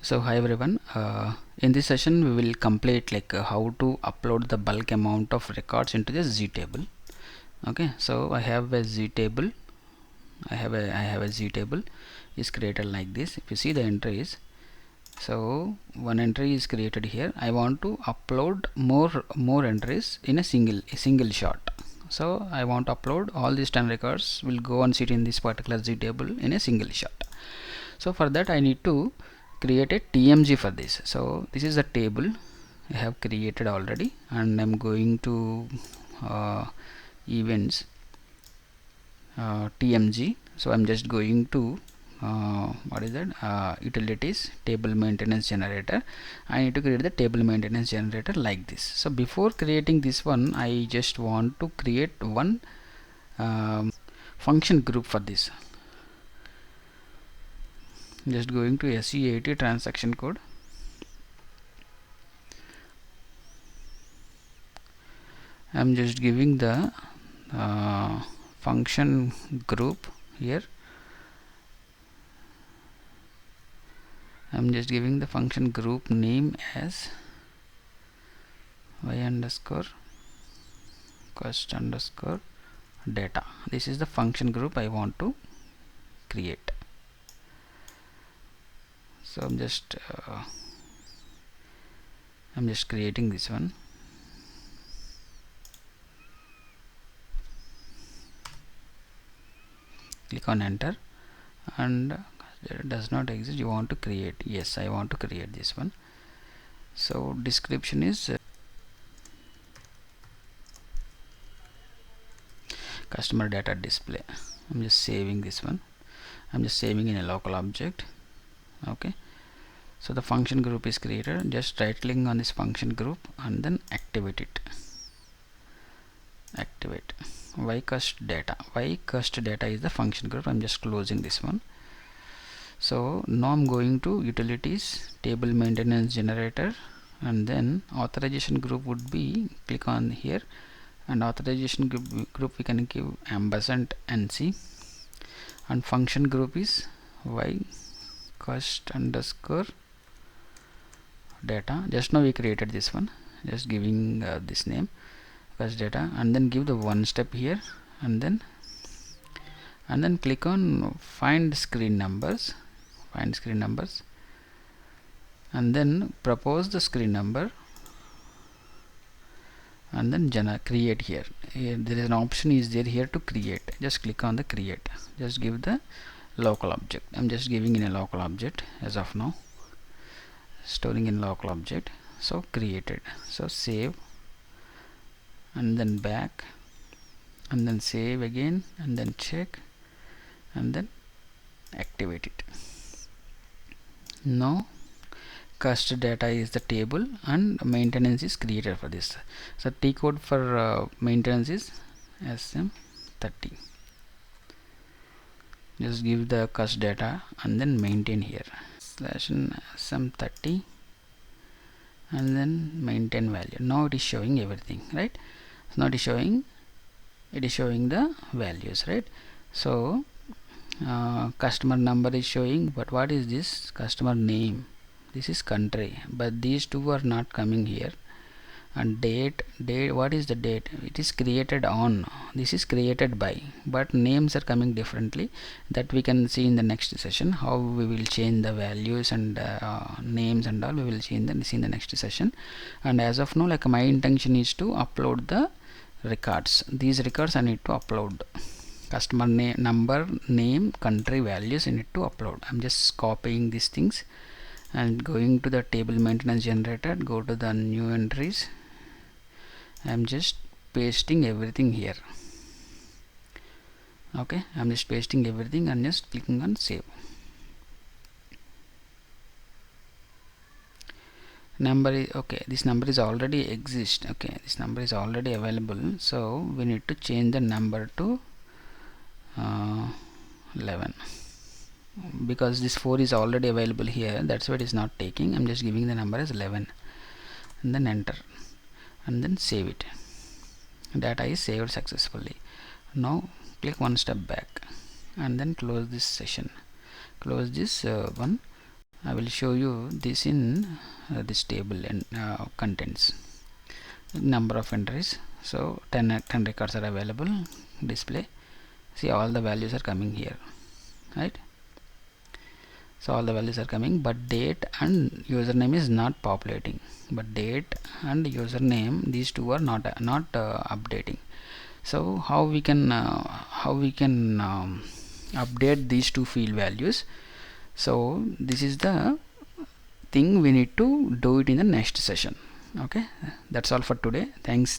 So hi everyone, in this session we will complete how to upload the bulk amount of records into the Z table. Okay, so I have a Z table. I have a Z table is created like this. If you see the entries, so one entry is created here. I want to upload more entries in a single shot. So I want to upload all these 10 records will go and sit in this particular Z table in a single shot. So for that I need to create a TMG for this. So this is a table I have created already, and I'm going to events TMG. So I'm just going to what is that, utilities table maintenance generator. I need to create the table maintenance generator like this. So before creating this one, I just want to create one function group for this. Just going to SE80 transaction code. I'm just giving the function group here. I'm just giving the function group name as y underscore cost underscore data. This is the function group I want to create. So I'm just creating this one. Click on enter, and it does not exist. You want to create? Yes, I want to create this one. So description is customer data display. I'm just saving this one. I'm just saving in a local object. Okay, so the function group is created. Just right click on this function group and then activate it. Activate y cost data. Y cost data is the function group. I'm just closing this one. So now I'm going to utilities table maintenance generator, and then authorization group would be, click on here, and authorization group we can give ampersand NC, and function group is y cost underscore data. Just now we created this one, just giving this name cost data, and then give the one step here, and then click on find screen numbers, and then propose the screen number, and then create here. There is an option is there here to create. Just click on the create. Just give the local object. I'm just giving in a local object as of now, storing in local object. So created. So save, and then back, and then save again, and then check, and then activate it. Now cost data is the table, and maintenance is created for this. So T code for maintenance is SM30. Just give the cost data and then maintain here /SM30, and then maintain value. Now it is showing everything, right? So now it is showing the values, right? So customer number is showing, but what is this? Customer name, this is country, but these two are not coming here. And date, what is the date? It is created on, this is created by, but names are coming differently. That we can see in the next session, how we will change the values and names and all. We will see in the next session. And as of now, my intention is to upload the records. These records I need to upload. Customer name, number, name, country, values I need to upload. I'm just copying these things and going to the table maintenance generator, go to the new entries. I'm just pasting everything here. Okay, I'm just pasting everything and just clicking on save. Number is okay, this number is already exist. Okay, this number is already available, so we need to change the number to 11, because this 4 is already available here. That's why it is not taking. I'm just giving the number as 11, and then enter, and then save it. Data is saved successfully. Now click one step back, and then close this session, close this one, I will show you this in this table and contents, number of entries. So 10 records are available, display. See, all the values are coming here, right? So all the values are coming, but date and username is not populating. But date and username, these two are not updating. So how we can update these two field values? So this is the thing we need to do it in the next session. Okay, that's all for today. Thanks